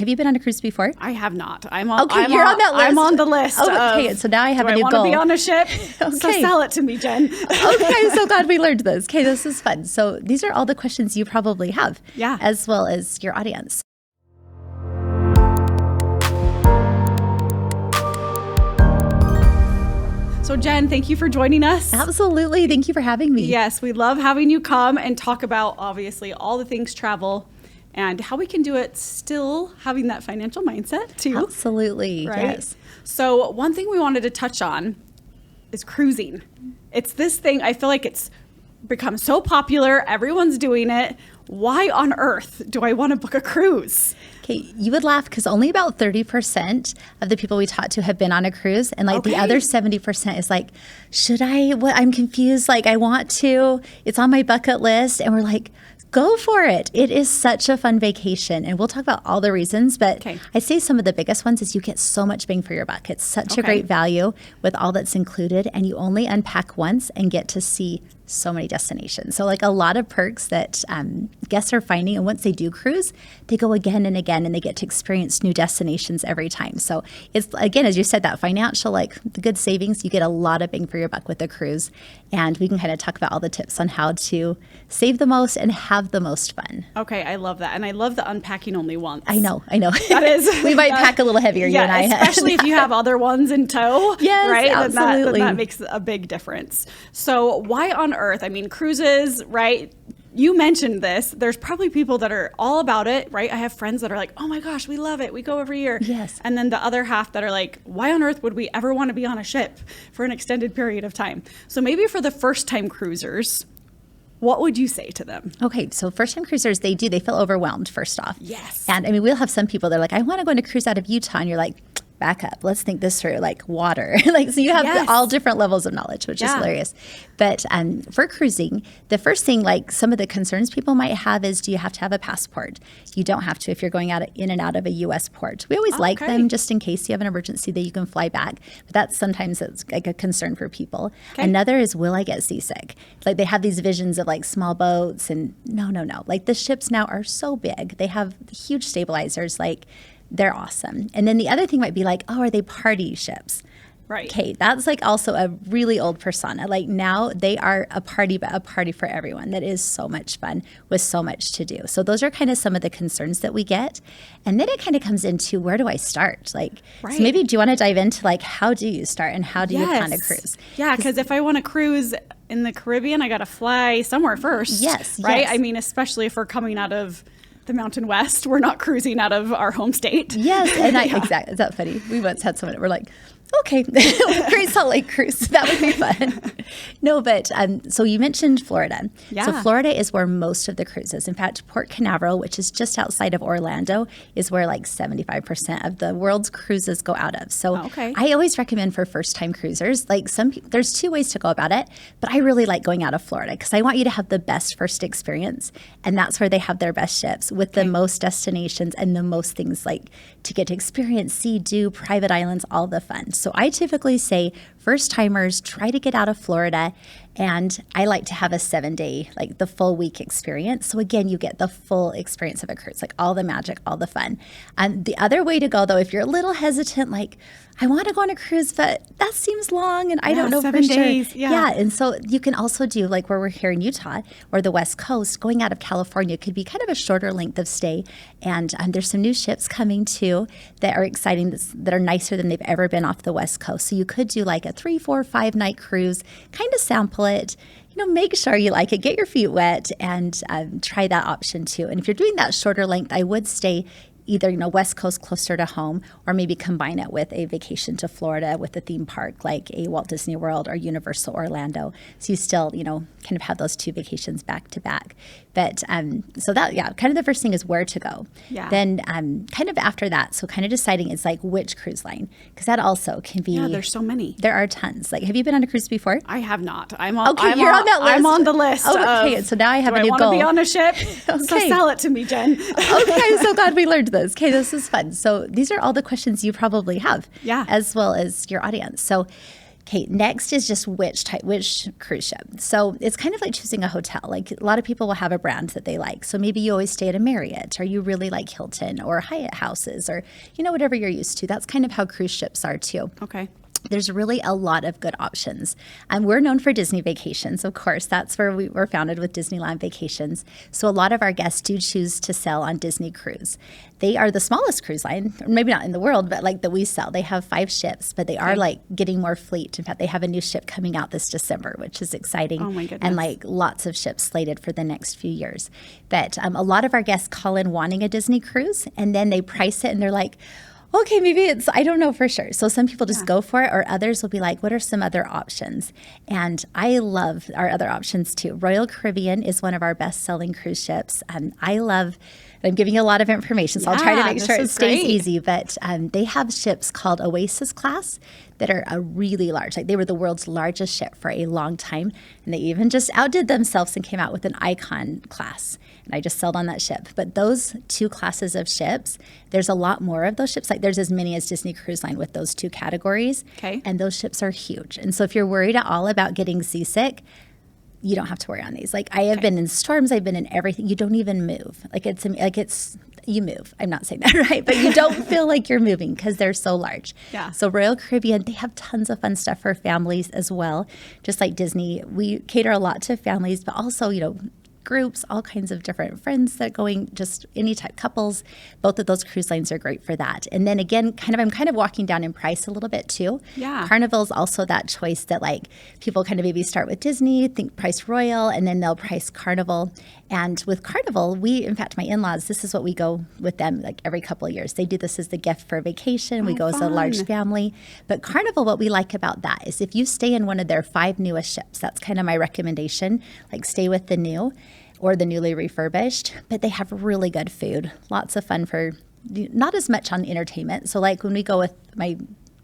Have you been on a cruise before? I have not. You're on that list. I'm on the list. Okay, so now I have a new goal. Do I want to be on a ship? Okay. So sell it to me, Jen. Okay, so glad we learned this. Okay, this is fun. So these are all the questions you probably have, as well as your audience. So Jen, thank you for joining us. Absolutely. Thank you for having me. Yes, we love having you come and talk about, obviously, all the things travel and how we can do it still having that financial mindset too. Absolutely. Right? Yes. So one thing we wanted to touch on is cruising. It's this thing, I feel like it's become so popular. Everyone's doing it. Why on earth do I want to book a cruise? Okay, you would laugh because only about 30% of the people we talk to have been on a cruise. And the other 70% is like, should I? What? I'm confused. Like, I want to. It's on my bucket list. And we're like, go for it. It is such a fun vacation. And we'll talk about all the reasons. But I say some of the biggest ones is you get so much bang for your buck. It's such a great value with all that's included. And you only unpack once and get to see so many destinations. So a lot of perks that guests are finding. And once they do cruise, they go again and again and they get to experience new destinations every time. So it's, again, as you said, that financial, the good savings, you get a lot of bang for your buck with a cruise. And we can kind of talk about all the tips on how to save the most and have the most fun. Okay, I love that. And I love the unpacking only once. I know. That is. We might pack a little heavier, you and I. Especially if you have other ones in tow. Yes, right? absolutely. Then that makes a big difference. So why on earth? I mean, cruises, right? You mentioned this. There's probably people that are all about it, right? I have friends that are like, oh my gosh, we love it. We go every year. Yes. And then the other half that are like, why on earth would we ever want to be on a ship for an extended period of time? So maybe for the first time cruisers, what would you say to them? Okay, so first time cruisers, they feel overwhelmed first off. Yes. And I mean, we'll have some people that are like, I want to go on a cruise out of Utah. And you're like, back up. Let's think this through, water. So you have all different levels of knowledge, which is hilarious. But for cruising, the first thing, some of the concerns people might have is, do you have to have a passport? You don't have to if you're going in and out of a U.S. port. We always like them just in case you have an emergency that you can fly back. But that's sometimes it's a concern for people. Okay. Another is, will I get seasick? They have these visions of small boats and no. The ships now are so big. They have huge stabilizers. They're awesome. And then the other thing might be are they party ships? Right. Okay, that's also a really old persona. Now they are a party, but a party for everyone. That is so much fun with so much to do. So those are kind of some of the concerns that we get. And then it kind of comes into, where do I start? So maybe do you want to dive into how do you start and how do you plan a cruise? Yeah, because if I want to cruise in the Caribbean, I got to fly somewhere first. Yes. Right? Yes. I mean, especially if we're coming out of the Mountain West, we're not cruising out of our home state. Yes, and exactly. Is that funny? We once had someone, we're like, okay, Great Salt Lake cruise. That would be fun. No, but so you mentioned Florida. Yeah. So Florida is where most of the cruises. In fact, Port Canaveral, which is just outside of Orlando, is where 75% of the world's cruises go out of. So I always recommend for first-time cruisers, there's two ways to go about it, but I really like going out of Florida because I want you to have the best first experience, and that's where they have their best ships with the most destinations and the most things to get to experience, see, do, private islands, all the fun. So I typically say first timers, try to get out of Florida. And I like to have a 7-day, the full week experience. So again, you get the full experience of a cruise, all the magic, all the fun. And the other way to go, though, if you're a little hesitant, I want to go on a cruise, but that seems long and I don't know 7 for days, sure. Yeah. And so you can also do where we're here in Utah or the West Coast, going out of California could be kind of a shorter length of stay. And there's some new ships coming too that are exciting, that are nicer than they've ever been off the West Coast. So you could do a 3, 4, 5 night cruise, kind of sample it, make sure you like it, get your feet wet, and try that option too. And if you're doing that shorter length, I would stay either, West Coast closer to home, or maybe combine it with a vacation to Florida with a theme park like a Walt Disney World or Universal Orlando. So you still, kind of have those two vacations back to back. But so that, kind of the first thing is where to go. Yeah. Then kind of after that, so kind of deciding is which cruise line, because that also can be. Yeah, there's so many. There are tons. Have you been on a cruise before? I have not. You're on that list. I'm on the list. Okay, so now I have a new goal. Do I want to be on a ship? So sell it to me, Jen. Okay, so glad we learned this. Okay, this is fun. So these are all the questions you probably have, as well as your audience. So Okay, next is just which cruise ship. So it's kind of like choosing a hotel. Like a lot of people will have a brand that they like. So maybe you always stay at a Marriott, or you really like Hilton or Hyatt houses, or, whatever you're used to. That's kind of how cruise ships are too. Okay. There's really a lot of good options. And we're known for Disney Vacations, of course. That's where we were founded, with Disneyland Vacations. So a lot of our guests do choose to sail on Disney Cruise. They are the smallest cruise line, maybe not in the world, but like that we sell. They have 5 ships, but they are like getting more fleet. In fact, they have a new ship coming out this December, which is exciting. Oh my goodness. And like lots of ships slated for the next few years. But a lot of our guests call in wanting a Disney cruise, and then they price it and they're like, okay, maybe I don't know for sure. So some people just go for it, or others will be like, what are some other options? And I love our other options too. Royal Caribbean is one of our best-selling cruise ships. I'm giving you a lot of information, so I'll try to make sure it stays easy. But they have ships called Oasis class that are a really large. Like, they were the world's largest ship for a long time, and they even just outdid themselves and came out with an Icon class. And I just sailed on that ship. But those 2 classes of ships, there's a lot more of those ships. Like, there's as many as Disney Cruise Line with those 2 categories. Okay. And those ships are huge. And so if you're worried at all about getting seasick, you don't have to worry on these. Like, I have been in storms, I've been in everything. You don't even move. You move. I'm not saying that right, but you don't feel like you're moving because they're so large. Yeah. So Royal Caribbean, they have tons of fun stuff for families as well. Just like Disney, we cater a lot to families, but also, groups, all kinds of different friends that are going, just any type, couples. Both of those cruise lines are great for that. And then again, I'm kind of walking down in price a little bit too. Yeah. Carnival's also that choice that like people kind of maybe start with Disney, think price Royal, and then they'll price Carnival. And with Carnival, in fact, my in-laws, this is what we go with them like every couple of years. They do this as the gift for vacation. We go as a large family. But Carnival, what we like about that is if you stay in one of their 5 newest ships, that's kind of my recommendation, like stay with the new or the newly refurbished, but they have really good food, lots of fun for not as much on entertainment. So like when we go with my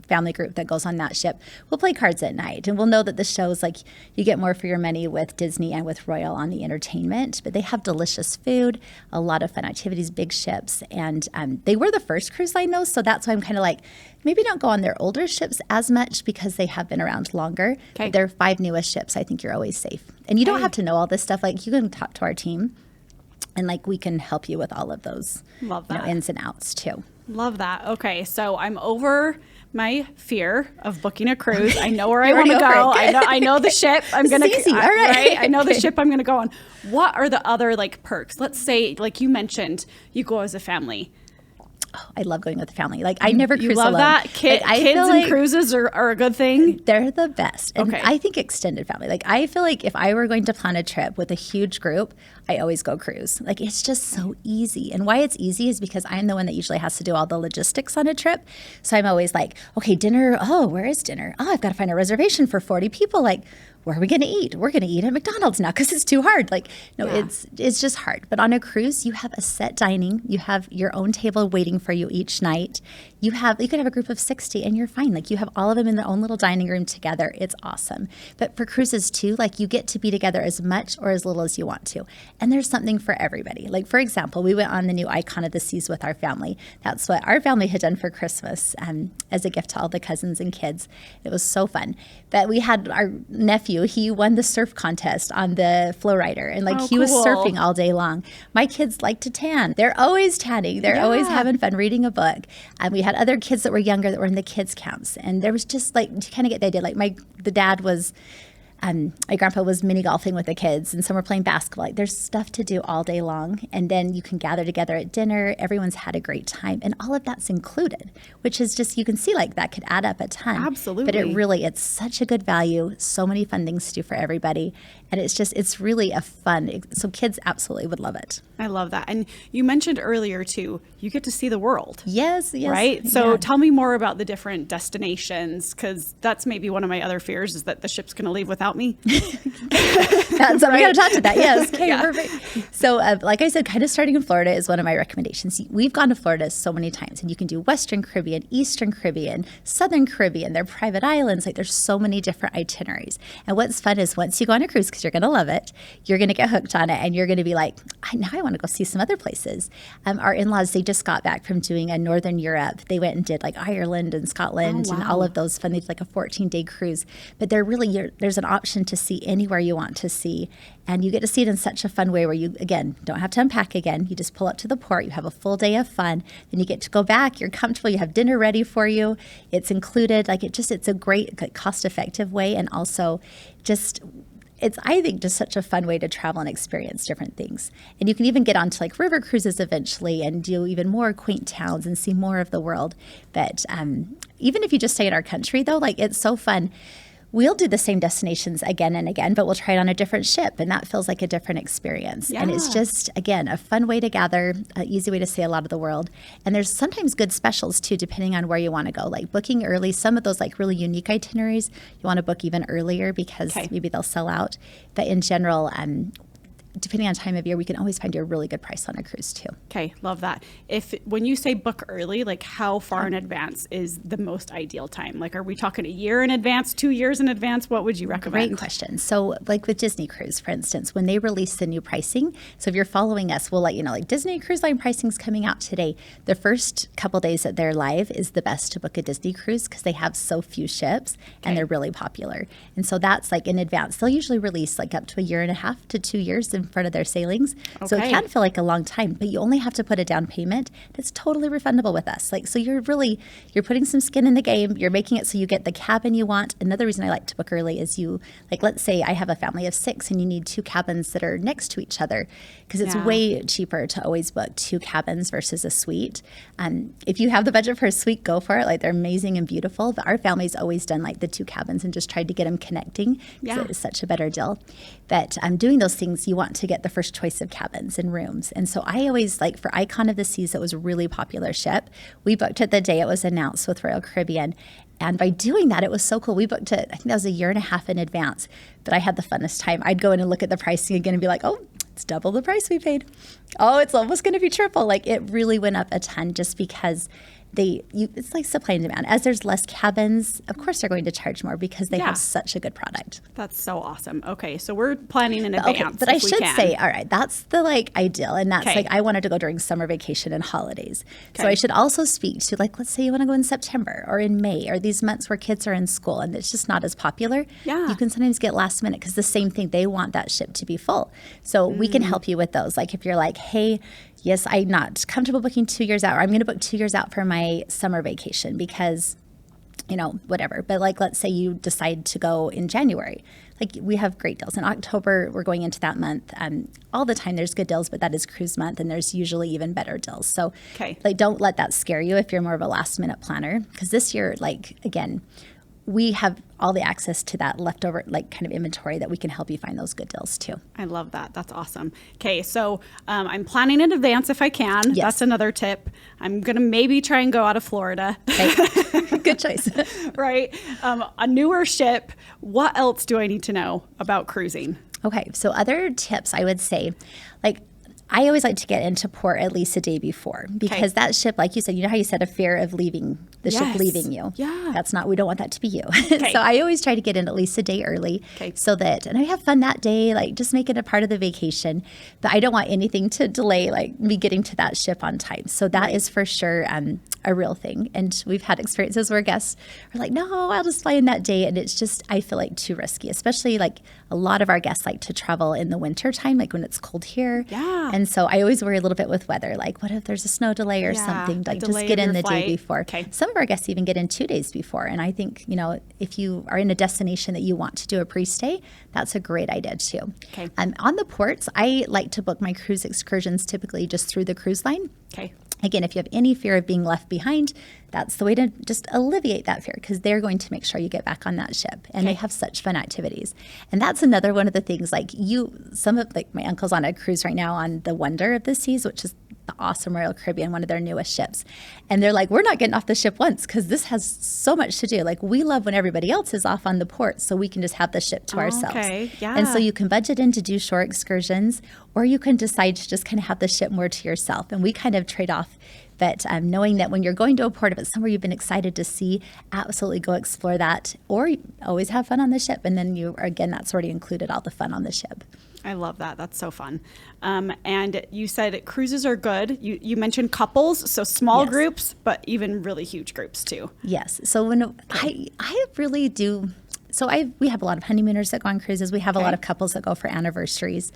family group that goes on that ship, we'll play cards at night, and we'll know that the show's like you get more for your money with Disney and with Royal on the entertainment. But they have delicious food, a lot of fun activities, big ships, and they were the first cruise line though, so that's why I'm kind of like maybe don't go on their older ships as much because they have been around longer. Okay. Their 5 newest ships, I think you're always safe, and you don't have to know all this stuff. Like you can talk to our team, and like we can help you with all of those ins and outs too. Love that. Okay, so I'm over my fear of booking a cruise. I know where I want to go. I know the ship I'm going to right? I know the ship I'm going to go on. What are the other like perks? Let's say, like you mentioned, you go as a family. Oh, I love going with the family. Like I never cruise alone. You love that? Kids and cruises are a good thing? They're the best. And I think extended family. Like I feel like if I were going to plan a trip with a huge group, I always go cruise. Like it's just so easy. And why it's easy is because I'm the one that usually has to do all the logistics on a trip. So I'm always like, okay, dinner. Oh, where is dinner? Oh, I've got to find a reservation for 40 people. Like, where are we going to eat? We're going to eat at McDonald's now because it's too hard. Like, no, it's just hard. But on a cruise, you have a set dining. You have your own table waiting for you each night. You could have a group of 60 and you're fine. Like you have all of them in their own little dining room together. It's awesome. But for cruises too, like you get to be together as much or as little as you want to. And there's something for everybody. Like for example, we went on the new Icon of the Seas with our family. That's what our family had done for Christmas as a gift to all the cousins and kids. It was so fun. But we had our nephew, he won the surf contest on the Flow Rider. And like he was surfing all day long. My kids like to tan. They're always tanning. They're always having fun reading a book. And we had other kids that were younger that were in the kids camps. And there was just like, you kind of get the idea. Like the dad was, my grandpa was mini golfing with the kids and some were playing basketball. Like there's stuff to do all day long. And then you can gather together at dinner. Everyone's had a great time. And all of that's included, which is just, you can see like that could add up a ton. Absolutely. But it's such a good value. So many fun things to do for everybody. And it's really a fun, so kids absolutely would love it. I love that. And you mentioned earlier too, you get to see the world. Yes. Right? So tell me more about the different destinations, because that's maybe one of my other fears is that the ship's going to leave without about me? That's we got to talk to that. Yes. Okay. Yeah. Perfect. So, like I said, kind of starting in Florida is one of my recommendations. We've gone to Florida so many times, and you can do Western Caribbean, Eastern Caribbean, Southern Caribbean. They're private islands. Like there's so many different itineraries. And what's fun is once you go on a cruise, because you're going to love it, you're going to get hooked on it, and you're going to be like, now I want to go see some other places. Our in-laws, they just got back from doing a Northern Europe. They went and did like Ireland and Scotland and all of those fun. They did like a 14-day cruise. But they're really, there's an option to see anywhere you want to see. And you get to see it in such a fun way where you, again, don't have to unpack again. You just pull up to the port. You have a full day of fun. Then you get to go back. You're comfortable. You have dinner ready for you. It's included. Like it's a great cost-effective way. And also just, it's, I think, just such a fun way to travel and experience different things. And you can even get onto like river cruises eventually and do even more quaint towns and see more of the world. But even if you just stay in our country, though, like it's so fun. We'll do the same destinations again and again, but we'll try it on a different ship, and that feels like a different experience. Yeah. And it's just, again, a fun way to gather, an easy way to see a lot of the world. And there's sometimes good specials, too, depending on where you want to go. Like booking early, some of those like really unique itineraries, you want to book even earlier because maybe they'll sell out. But in general, depending on time of year, we can always find you a really good price on a cruise too. Okay, love that. When you say book early, like how far in advance is the most ideal time? Like, are we talking a year in advance, 2 years in advance? What would you recommend? Great question. So like with Disney Cruise, for instance, when they release the new pricing, so if you're following us, we'll let you know, like Disney Cruise Line pricing is coming out today. The first couple days that they're live is the best to book a Disney cruise because they have so few ships and they're really popular. And so that's like in advance. They'll usually release like up to a year and a half to 2 years in front of their sailings. Okay. So it can feel like a long time, but you only have to put a down payment. It's totally refundable with us. Like, so you're putting some skin in the game. You're making it so you get the cabin you want. Another reason I like to book early is let's say I have a family of 6 and you need 2 cabins that are next to each other because it's way cheaper to always book 2 cabins versus a suite. If you have the budget for a suite, go for it. Like they're amazing and beautiful, but our family's always done like the 2 cabins and just tried to get them connecting because it's such a better deal. But doing those things, you want to get the first choice of cabins and rooms. And so I always, like for Icon of the Seas, it was a really popular ship. We booked it the day it was announced with Royal Caribbean. And by doing that, it was so cool. We booked it, I think that was a year and a half in advance, but I had the funnest time. I'd go in and look at the pricing again and be like, oh, it's double the price we paid. Oh, it's almost going to be triple. Like it really went up a ton just because it's like supply and demand. As there's less cabins, of course they're going to charge more because they have such a good product. That's so awesome. Okay, so we're planning in advance. Okay, but I should say, all right, that's the like ideal, and that's like I wanted to go during summer vacation and holidays. So I should also speak to like, let's say you want to go in September or in May or these months where kids are in school and it's just not as popular. Yeah, you can sometimes get last minute because the same thing, they want that ship to be full. So we can help you with those. Like if you're like, hey, yes, I'm not comfortable booking 2 years out, or I'm going to book 2 years out for my summer vacation because, whatever. But like, let's say you decide to go in January. Like we have great deals. In October, we're going into that month. All the time there's good deals, but that is cruise month and there's usually even better deals. So like, don't let that scare you if you're more of a last minute planner. Because this year, like, again, we have all the access to that leftover like kind of inventory that we can help you find those good deals too. I love that. That's awesome. Okay, so I'm planning in advance if I can. Yes. That's another tip. I'm going to maybe try and go out of Florida. Okay. Good choice. Right. A newer ship. What else do I need to know about cruising? Okay, so other tips I would say, like, I always like to get into port at least a day before because that ship, like you said, you know how you said a fear of leaving the ship leaving you. Yeah. We don't want that to be you. So I always try to get in at least a day early so that, and I have fun that day, like just make it a part of the vacation. But I don't want anything to delay like me getting to that ship on time. So that is for sure a real thing. And we've had experiences where guests are like, no, I'll just fly in that day. And it's just, I feel like too risky, especially like a lot of our guests like to travel in the winter time, like when it's cold here. Yeah. And so I always worry a little bit with weather. Like what if there's a snow delay or something? Like just get in the day before. Okay. Some of our guests even get in 2 days before. And I think, if you are in a destination that you want to do a pre-stay, that's a great idea too. Okay. On the ports, I like to book my cruise excursions typically just through the cruise line. Okay. Again, if you have any fear of being left behind, that's the way to just alleviate that fear because they're going to make sure you get back on that ship. And they have such fun activities. And that's another one of the things, like some of like my uncle's on a cruise right now on the Wonder of the Seas, which is the awesome Royal Caribbean, one of their newest ships. And they're like, we're not getting off the ship once because this has so much to do. Like, we love when everybody else is off on the port, so we can just have the ship to ourselves. Okay, yeah. And so you can budget in to do shore excursions, or you can decide to just kind of have the ship more to yourself. And we kind of trade off. But knowing that when you're going to a port, if it's somewhere you've been excited to see, absolutely go explore that. Or always have fun on the ship. And then that's already included all the fun on the ship. I love that. That's so fun. And you said cruises are good. You mentioned couples, so small groups, but even really huge groups too. Yes. So when I really do. So we have a lot of honeymooners that go on cruises. We have a lot of couples that go for anniversaries.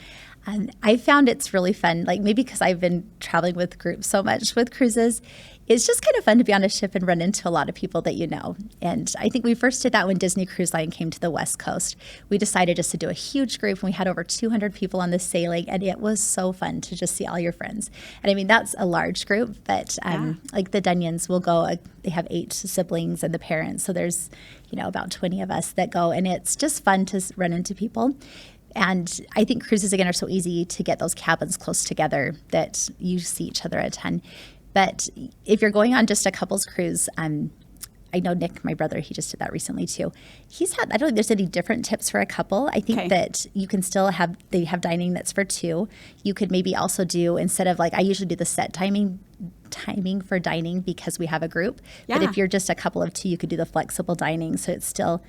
And I found it's really fun, like maybe because I've been traveling with groups so much with cruises, it's just kind of fun to be on a ship and run into a lot of people that you know. And I think we first did that when Disney Cruise Line came to the West Coast. We decided just to do a huge group, and we had over 200 people on the sailing, and it was so fun to just see all your friends. And I mean, that's a large group, but like the Dunyans will go, they have 8 siblings and the parents. So there's, about 20 of us that go, and it's just fun to run into people. And I think cruises, again, are so easy to get those cabins close together that you see each other a ton. But if you're going on just a couple's cruise, I know Nick, my brother, he just did that recently too. I don't think there's any different tips for a couple. I think that you can still they have dining that's for 2. You could maybe also do, instead of I usually do the set timing for dining because we have a group. Yeah. But if you're just a couple of 2, you could do the flexible dining. So it's still,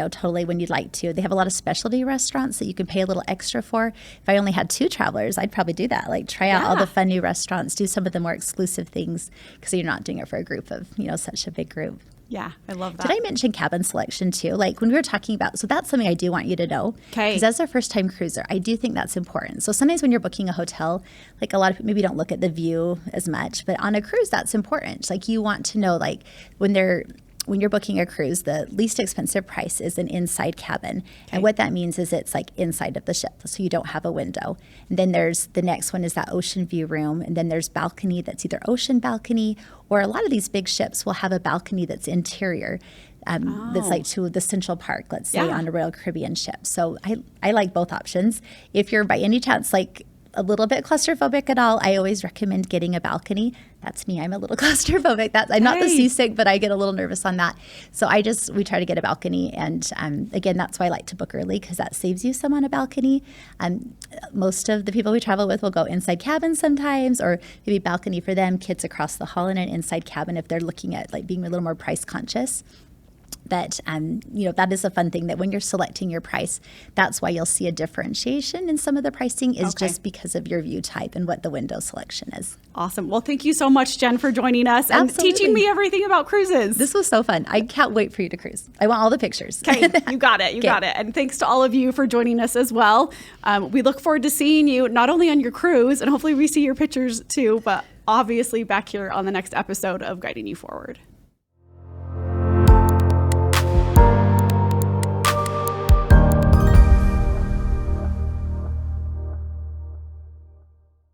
totally when you'd like to. They have a lot of specialty restaurants that you can pay a little extra for. If I only had 2 travelers, I'd probably do that. Try out all the fun new restaurants, do some of the more exclusive things because you're not doing it for a group of, such a big group. Yeah, I love that. Did I mention cabin selection too? When we were talking about, so that's something I do want you to know. Okay. Because as a first-time cruiser, I do think that's important. So sometimes when you're booking a hotel, a lot of people maybe don't look at the view as much, but on a cruise, that's important. You want to know, when you're booking a cruise, the least expensive price is an inside cabin. Okay. And what that means is it's inside of the ship, so you don't have a window. And then there's the next one is that ocean view room. And then there's balcony that's either ocean balcony, or a lot of these big ships will have a balcony that's interior. That's to the Central Park, let's say, on a Royal Caribbean ship. So I like both options. If you're by any chance a little bit claustrophobic at all, I always recommend getting a balcony. That's me. I'm a little claustrophobic. I'm not the seasick, but I get a little nervous on that. So we try to get a balcony. And again, that's why I like to book early because that saves you some on a balcony. Most of the people we travel with will go inside cabin sometimes, or maybe balcony for them, kids across the hall in an inside cabin if they're looking at being a little more price conscious. But, that is a fun thing that when you're selecting your price, that's why you'll see a differentiation in some of the pricing is just because of your view type and what the window selection is. Awesome. Well, thank you so much, Jen, for joining us and teaching me everything about cruises. This was so fun. I can't wait for you to cruise. I want all the pictures. Okay, you got it. You got it. And thanks to all of you for joining us as well. We look forward to seeing you not only on your cruise, and hopefully we see your pictures too, but obviously back here on the next episode of Guiding You Forward.